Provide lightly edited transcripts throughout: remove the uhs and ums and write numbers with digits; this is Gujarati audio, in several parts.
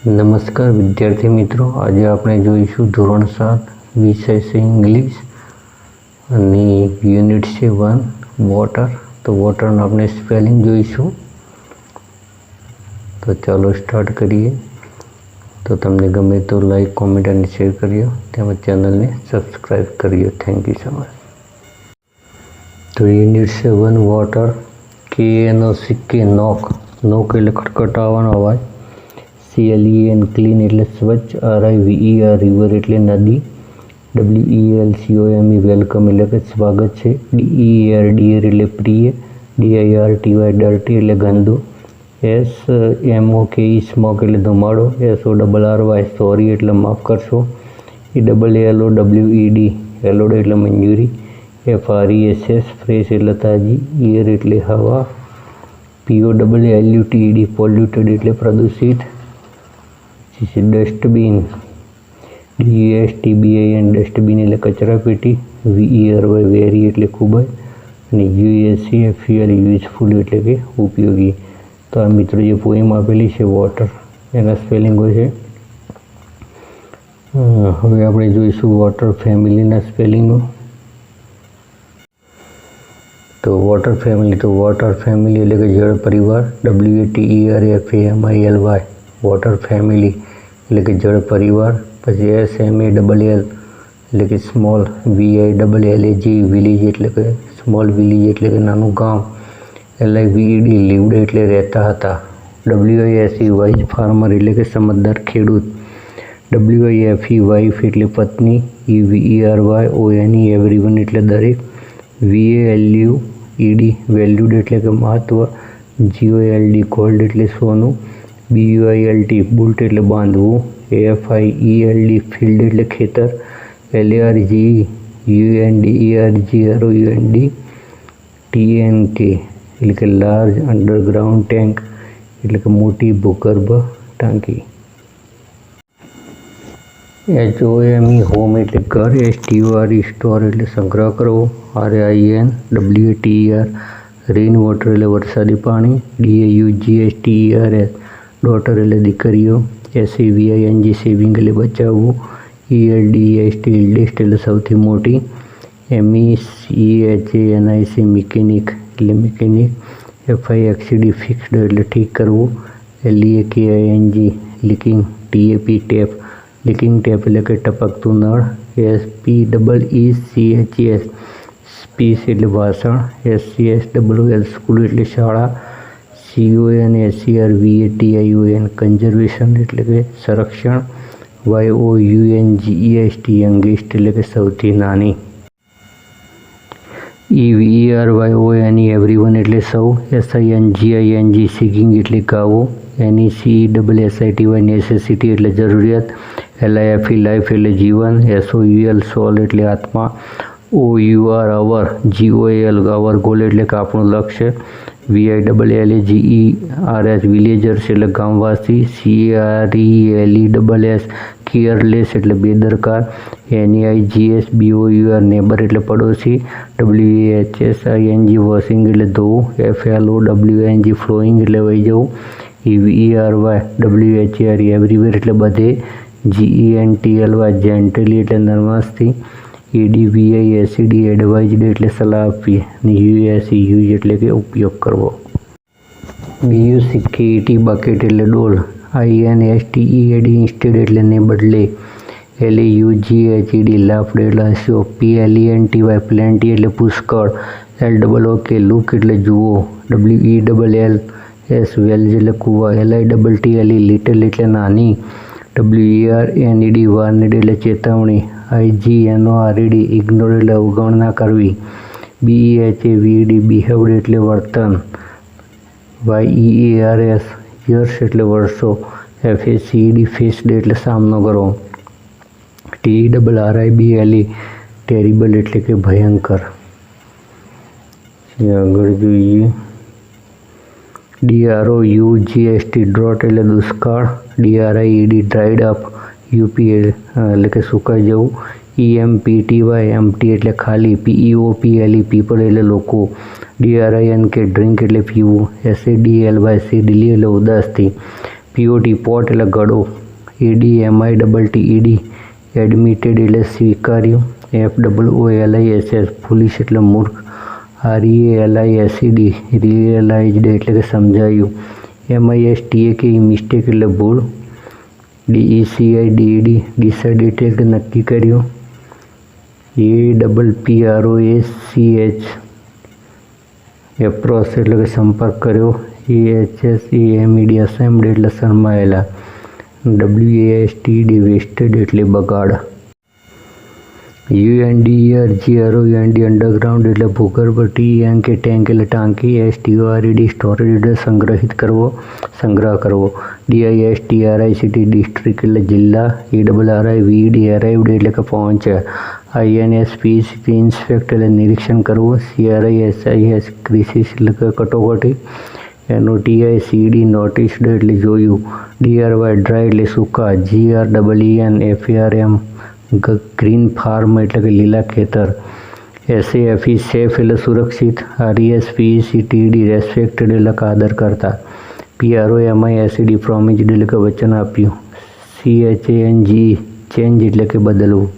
નમસ્કાર વિદ્યાર્થી મિત્રો, આજે આપણે જોઈશું ધોરણ 7 વિષય છે ઇંગ્લિશ અને યુનિટ છે 1 વોટર. તો વોટરનું આપણે સ્પેલિંગ જોઈશું. તો ચાલો સ્ટાર્ટ કરીએ. તો તમને ગમે તો લાઈક, કોમેન્ટ અને શેર કર્યો, તેમજ ચેનલને સબસ્ક્રાઈબ કર્યો. Thank you so much. તો યુનિટ છે 1 વોટર. KNOCK નોક. નોક એટલે ખટખટાવાનો અવાજ. CLEN ક્લીન એટલે સ્વચ્છ. RIVER રિવર એટલે નદી. WELCOME વેલકમ એટલે કે સ્વાગત છે. DEAR ડિયર એટલે પ્રિય. DIRTY ડર્ટી એટલે ગંદુ. SMOKE સ્મોક એટલે ધુમાડો. SORRY સોરી એટલે માફ કરશો. ELLOWED એલોડ એટલે મંજૂરી. FRESH ફ્રેશ એટલે તાજી. એર એટલે હવા. POLLUTED પોલ્યુટેડ એટલે પ્રદૂષિત. ડસ્ટબિન. DUSTBIN ડસ્ટબિન એટલે કચરા પેટી. VERY વેરી એટલે ખૂબ જ. અને USEFUL યુઝફુલ એટલે કે ઉપયોગી. તો આ મિત્રો જે પોઈમ આપેલી છે વોટર, એના સ્પેલિંગો છે. હવે આપણે જોઈશું વોટર ફેમિલીના સ્પેલિંગો. તો વોટર ફેમિલી એટલે કે જળ પરિવાર. WATERFAMILY વોટર ફેમિલી એટલે કે જળ પરિવાર. પછી SMALL એટલે કે સ્મોલ. VILLAG વિલેજ એટલે કે સ્મોલ વિલેજ એટલે કે નાનું ગામ. LIVED લીવડ એટલે રહેતા હતા. WISE વાઇઝ ફાર્મર એટલે કે સમજદાર ખેડૂત. WIFE વાઇફ એટલે પત્ની. EVERYONE એવરીવન એટલે દરેક. VALUED વેલ્યુડ એટલે કે મહત્વ. GOLD ગોલ્ડ એટલે સોનું. BUILT બુલ્ટ એટલે બાંધવું. FIELD ફિલ્ડ એટલે ખેતર. LARGE UNDERGROUND TNK એટલે કે લાર્જ અંડરગ્રાઉન્ડ ટેન્ક એટલે કે મોટી ભૂગર્ભ ટાંકી. HOME હોમ એટલે ઘર. STORE સ્ટોર એટલે સંગ્રહ કરવો. RIN WATER રેઇન વોટર એટલે વરસાદી પાણી. DAUGSTERS ડોટર એટલે દીકરીઓ. SAVING સેવિંગ એટલે બચાવવું. ELDEST ઇલ્ડેસ્ટ એટલે સૌથી મોટી. MECHANIC મિકેનિક એટલે મિકેનિક. FIXD ફિક્સ્ડ એટલે ઠીક કરવું. LEAKING leaking. TAP tap leaking tap એટલે કે ટપકતું નળ. SPEECHS સ્પીચ એટલે ભાષણ. SCSWL સ્કૂલ એટલે શાળા. CONSERVATION કન્ઝર્વેશન એટલે કે સંરક્ષણ. YOUNGEST યંગેસ્ટ એટલે કે સૌથી નાની. EVERYONE એવરીવન એટલે સૌ. SINGING સિંગિંગ એટલે ગાવું. NECESSITY નેસેસિટી એટલે જરૂરિયાત. LIFE લાઈફ એટલે જીવન. SOUL સોલ એટલે આત્મા. OUR our. GOAL our goal એટલે કે આપણું લક્ષ્ય. VILLAGERS વિલેજર્સ એટલે ગામવાસી. CARELESS કેરલેસ એટલે બેદરકાર. NEIGS BOUR નેબર એટલે પડોશી. WHSING વોશિંગ એટલે ધોવું. FLOWING ફ્લોઈંગ એટલે વહી જવું. EVERY એવરીવેર એટલે બધે. GENTLY જેન્ટલી એટલે નરમાશથી. ADVI એસિડી એડવાઇઝડ એટલે સલાહ આપવી. અને USE યુઝ એટલે કે ઉપયોગ કરવો. BUCKET બકેટ એટલે ડોલ. INSTEAD ઇન્સ્ટેડ એટલે ને બદલે. LAUGHED લાફડ એટલે હસ્યો. PLENTY પ્લેન્ટી એટલે પુષ્કળ. LOOK લુક એટલે જુઓ. WELLS વેલ્સ એટલે કૂવા. LITTLE લિટલ એટલે નાની. WARNED વાર્નેડ એટલે ચેતવણી. IGNORED ઇગ્નોર એટલે અવગણના કરવી. BEHAVED બિહેવ્ડ એટલે વર્તન. YEARS યર્સ એટલે વર્ષો. FACED ફેસ્ડ એટલે સામનો કરો. TERRIBLE ટેરિબલ એટલે કે ભયંકર. આગળ જોઈએ. DROUGST ડ્રોટ એટલે દુષ્કાળ. DRIED dried up. UP એટલે કે સુકાઈ જવું. EMPTY એમ્પ્ટી એટલે ખાલી. PEOPLE પીપલ એટલે લોકો. DRINK ડ્રિંક એટલે પીવું. SADLY સેડલી એટલે ઉદાસથી. POT પોટ એટલે ગળો, ADMITTED એડમિટેડ એટલે સ્વીકાર્યું, FOOLISS ફૂલિશ એટલે મૂર્ખ, REALISED રિયલાઇઝ્ડ એટલે કે સમજાયું, MISTAKE મિસ્ટેક એટલે ભૂલ, DECIDED ડિસાઇડેડ એટલે કે નક્કી કર્યું, APPROACH એપ્રોચ એટલે કે સંપર્ક કર્યો, AHSEMED અસેમ્બડ એટલે શરમાયેલા, WASTED વેસ્ટેડ એટલે બગાડ, UNDERGROUND અંડરગ્રાઉન્ડ એટલે ભૂગર્ભ, TANK ટેન્ક એટલે ટાંકી, STORED સ્ટોરેજ એટલે સંગ્રહિત કરવો, સંગ્રહ કરવો, DISTRICT ડિસ્ટ્રિક્ટ એટલે જિલ્લા, ARRIVED અરાઇવ્ડ એટલે કે પહોંચ્યા, INSPEC ઇન્સ્પેક્ટ એટલે નિરીક્ષણ કરવું, CRISIS ક્રિસિસ એટલે કે કટોકટી, NOTICED નોટિસ્ડ એટલે જોયું, DRY ડ્રાય એટલે સૂકા, GREEN FARM ગ્રીન ફાર્મ એટલે કે લીલા ખેતર, SAFE સેફ એટલે સુરક્ષિત, RESPECTED રેસ્પેક્ટેડ એટલે કે આદર કરતા, PROMISED પ્રોમિસ્ડ એટલે કે વચન આપ્યું, CHANGE ચેન્જ એટલે કે બદલવું.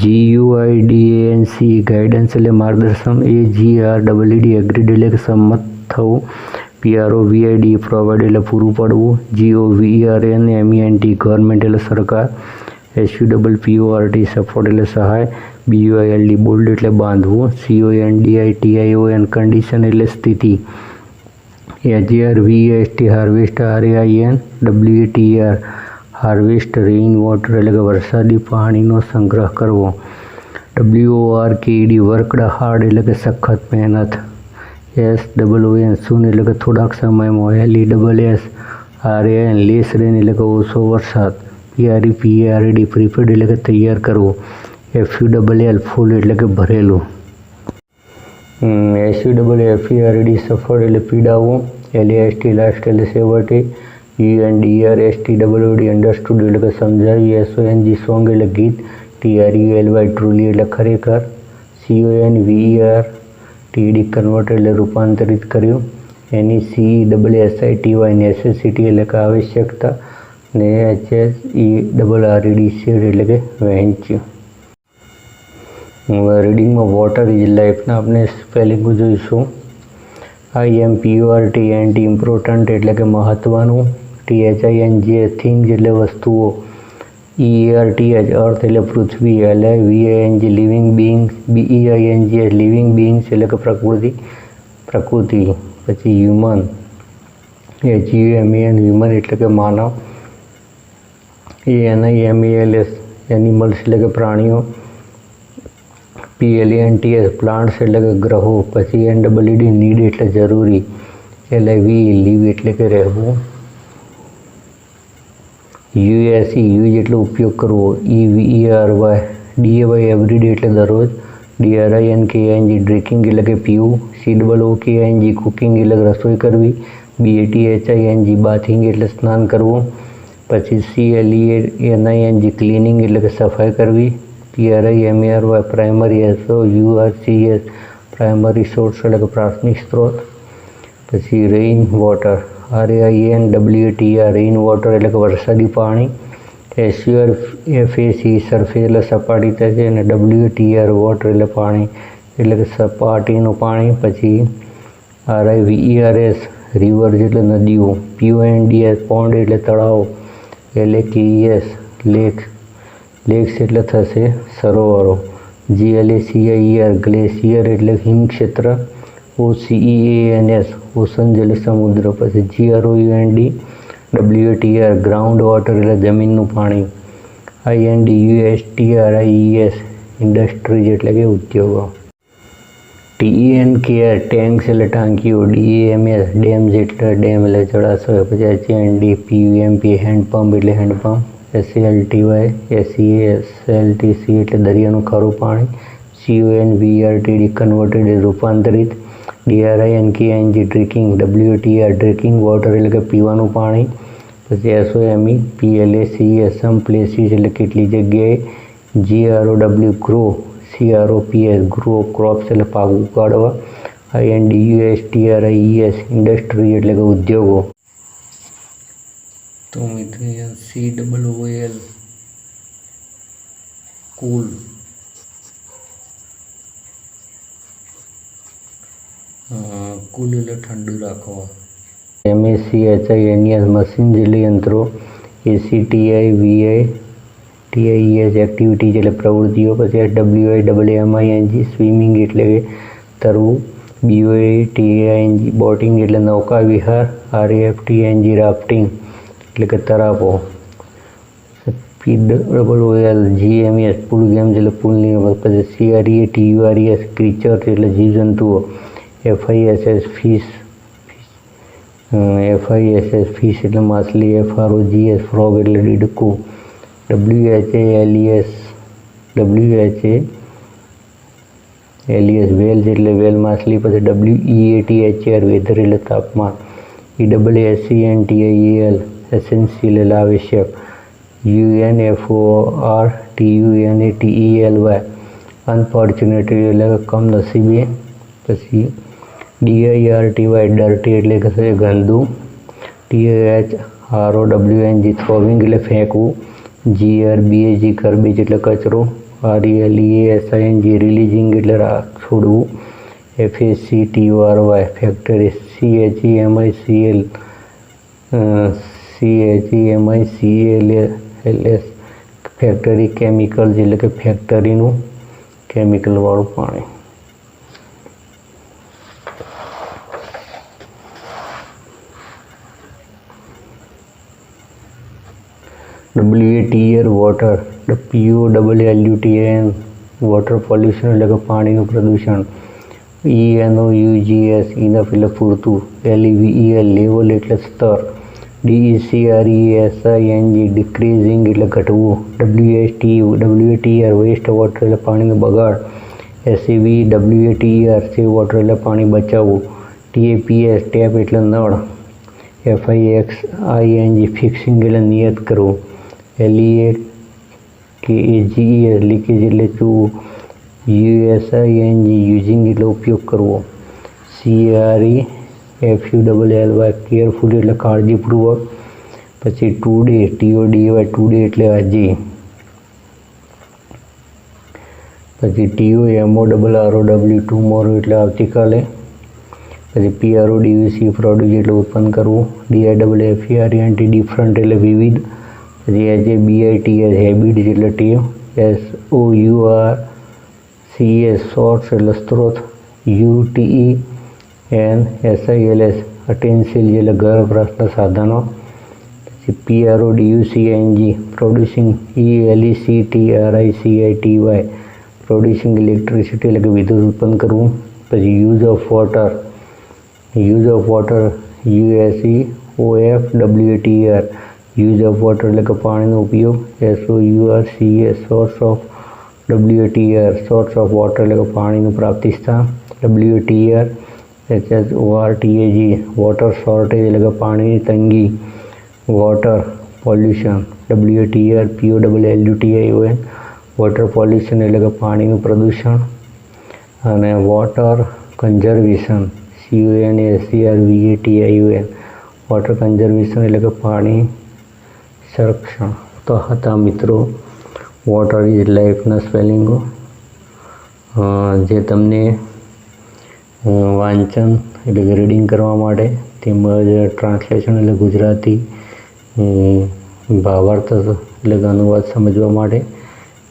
GUIDANC ગાઈડન્સ એટલે માર્ગદર્શન, AGREED એગ્રીડ એટલે કે સંમત થવું, PROVID પ્રોવાઇડ એટલે પૂરું પાડવું, GOVERNMENT ગવર્મેન્ટ એટલે સરકાર, SUPPORT સપોર્ટ એટલે સહાય, BUILD બોલ્ડ એટલે બાંધવું, CONDITION કન્ડિશન એટલે સ્થિતિ, HRVEST harvest RAIN WATR harvest rain water એટલે કે વરસાદી પાણીનો સંગ્રહ કરવો, WORKED વર્કડ હાર્ડ એટલે કે સખત મહેનત, SOON સૂન એટલે કે થોડાક સમયમાં, LESS RAN લેસ રેન એટલે કે ઓછો વરસાદ, PREPARED પ્રિપેર્ડ એટલે કે તૈયાર કરવું, FULL ફૂલ એટલે કે ભરેલું, SUFFERD સફળ એટલે પીડાવવું, LAST લાસ્ટ એટલે છેવટે, UNDERSTWOD અંડરસ્ટુડ એટલે કે સમજાયું, SONG સોંગ એટલે ગીત, TRULY ટ્રુલી એટલે ખરેખર, CONVERTED કન્વર્ટ એટલે રૂપાંતરિત કર્યું, NECESSITY નેસેસિટી એટલે કે આવશ્યકતા, ને HSERRED શેડ એટલે કે વહેંચ્યું. રીડિંગમાં વોટર ઇઝ લાઈફના આપણે સ્પેલિંગ જોઈશું. IMPORTANT ઇમ્પોર્ટન્ટ એટલે કે મહત્વનું, THING થિંગ્સ એટલે વસ્તુઓ, EARTH અર્થ એટલે પૃથ્વી, LIVING living beings, BEING living beings એટલે કે પ્રકૃતિ, પછી હ્યુમન, HUMAN હ્યુમન એટલે કે માનવ, ANIMALS એનિમલ્સ એટલે કે પ્રાણીઓ, PLANTS પ્લાન્ટ્સ એટલે કે ગ્રહો, પછી NEED નીડ એટલે જરૂરી, LIVE લીવ એટલે કે રહેવું, USE યુઝ એટલે ઉપયોગ કરવો, EVERY DAY એવરીડે એટલે દરરોજ, DRINKING ડ્રિંકિંગ એટલે કે પીવું, COOKING કુકિંગ એટલે રસોઈ કરવી, BATHING બાથિંગ એટલે સ્નાન કરવું, પછી CLEANING ક્લિનિંગ એટલે કે સફાઈ કરવી, PRIMARY primary, SOURCES primary source એટલે કે પ્રાથમિક સ્ત્રોત, પછી rain water, RAINWATR rain water એટલે કે વરસાદી પાણી, SURFACE સરફેસ એટલે સપાટી થાય અને WATR વોટર એટલે પાણી એટલે કે સપાટીનું પાણી, પછી RIVERS રિવર્સ એટલે નદીઓ, PONDS પોન્ડ એટલે તળાવ, LAKES લેક્સ એટલે થશે સરોવરો, GLACIER ગ્લેશિયર એટલે હિમક્ષેત્ર, OCEANS ઓશન એટલે સમુદ્ર, પછી GROUND WATR ગ્રાઉન્ડ વોટર એટલે જમીનનું પાણી, INDUSTRIES ઇન્ડસ્ટ્રીઝ એટલે કે ઉદ્યોગો, TENK ટેન્ક્સ એટલે ટાંકીઓ, DAMS ડેમ્સ એટલે ડેમ એટલે જળાશય, પછી HAND PUMP હેન્ડપંપ એટલે હેન્ડપંપ, SALTY SALTC એટલે દરિયાનું ખારું પાણી, CONVERTED કન્વર્ટેડ રૂપાંતરિત, DRINKING drinking, WATR drinking water એટલે કે પીવાનું પાણી, પછી SOME PLACES સમ પ્લેસીસ એટલે કેટલી જગ્યાએ, GROW grow CROPS grow crops એટલે પાક ઉગાડવા, INDUSTRIES ઇન્ડસ્ટ્રી એટલે કે ઉદ્યોગો. તો મિત્રો COOL કુલ કુલ એટલે ઠંડુ રાખવા. MACHINES મશીન એટલે યંત્રો. ACTIVITIES એક્ટિવિટીઝ એટલે પ્રવૃત્તિઓ. પછી SWIMMING સ્વિમિંગ એટલે કે તરવું. BOATING બોટિંગ એટલે નૌકા વિહાર. RAFTING રાફ્ટિંગ એટલે કે તરાપો. POOL GMS પુલ ગેમ્સ એટલે પુલની રમત. પછી CREATURES ક્રીચર્સ એટલે જીવજંતુઓ. FISS ફિશ એટલે માછલી. FROGS ફ્રોગ એટલે દીડકું. WHALES વેલ્સ એટલે વેલ માછલી. પછી WEATHER વેધર એટલે તાપમાન. ESSENTIAL એસેન્શિયલ એટલે આવશ્યક. UNFORTUNATELY અનફોર્ચ્યુનેટલી એટલે કમનસીબે. પછી DIRTY ડર્ટી એટલે કે ગંદુ. THROWNG થ્રોવિંગ એટલે ફેંકવું. GRBAG ગર્બેજ એટલે કચરો. RELEASING રિલીઝિંગ એટલે છોડવું. FACTORY factory. CHEMICALS factory. Chemicals એટલે કે ફેક્ટરીનું કેમિકલવાળું પાણી. WATR water. POLLUTION water pollution એટલે કે પાણીનું પ્રદૂષણ. ENOUGS ઇનફ એટલે પૂરતું. LEVEL લેવલ એટલે સ્તર. DECRESING ડિક્રીઝિંગ એટલે ઘટવું. WATR વેસ્ટ વોટર એટલે પાણીનો બગાડ. SAVE સેવ વોટર એટલે પાણી બચાવવું. TAPS ટેપ એટલે નળ. FIXING ફિક્સિંગ એટલે નિયત કરવું. LEAKAGE લીકેજ એટલે ચૂવું. USING યુઝિંગ એટલે ઉપયોગ કરવો. CAREFULLY કેરફુલી એટલે કાળજીપૂર્વક. પછી ટુડે TODAY ટુડે એટલે આજે. પછી TOMORROW ટુમોરો એટલે આવતીકાલે. પછી PRODUCE પ્રોડ્યુસ એટલે ઉત્પન્ન કરવું. DIFFERENT ડિફરન્ટ એટલે વિવિધ. પછી HABITS હેબિટ્સ એટલે ટેવ. SOURCES સોર્સ એટલે સ્ત્રોત. UTENSILS અટેન્સિલ એટલે ઘર વપરાશના સાધનો. પછી PRODUCING producing. ELECTRICITY producing electricity એટલે કે વિદ્યુત ઉત્પન્ન કરવું. પછી use of water USEOFWTR use of water એટલે કે પાણીનો ઉપયોગ. SOURCES source of WTR source of water એટલે કે પાણીનું પ્રાપ્તિ સ્થાન. WTR HORTAG વોટર શોર્ટેજ એટલે કે પાણીની તંગી. Water pollution. WTR POLLUTION water pollution એટલે કે પાણીનું પ્રદૂષણ. અને water conservation CONSERVATION water conservation એટલે કે પાણી સંરક્ષણ. તો હતા મિત્રો વોટર ઇઝ લાઈફના સ્પેલિંગો, જે તમને વાંચન એટલે કે રીડિંગ કરવા માટે તેમજ ટ્રાન્સલેશન એટલે ગુજરાતી ભાવાર્થ એટલે કે અનુવાદ સમજવા માટે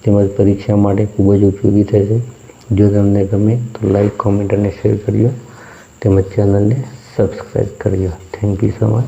તેમજ પરીક્ષા માટે ખૂબ જ ઉપયોગી થશે. જો તમને ગમે તો લાઈક, કોમેન્ટ અને શેર કરજો તેમજ ચેનલને સબસ્ક્રાઈબ કરજો. Thank you so much.